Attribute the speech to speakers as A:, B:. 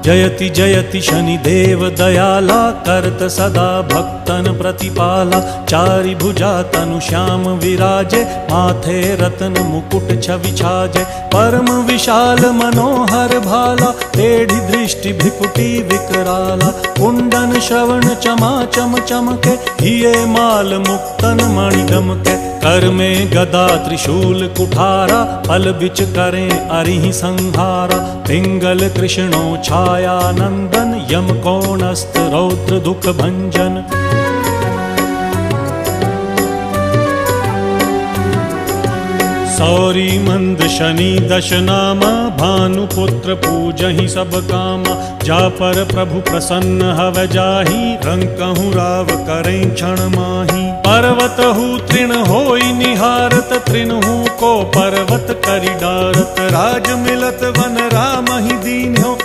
A: जयति जयति शनिदेव दयाला, करत सदा भक्तन प्रतिपाला। चारि भुजा तनु श्याम विराजे, माथे रत्न मुकुट छवि छाजे। परम विशाल मनोहर भाला, टेढ़ी दृष्टि भ्रिकुटी विकराला। कुंडन श्रवण चमा चम चमके, हिये माल मुक्तन मणि दमके। कर में गदा त्रिशूल कुठारा, पल बिच करें अरिहि संहारा। पिंगल कृष्णो छाया नंदन, यम कोणस्त रौद्र दुख भंजन। सौरी मंद शनि दश नामा, भानुपुत्र पूजहि सब कामा। जा पर प्रभु प्रसन्न हव जाहि, रंकहु राव करें क्षण माही। पर्वत हु तृण होई निहारत, तृणहु को पर्वत करि डारत। राज मिलत वन राम ही दीन्हो,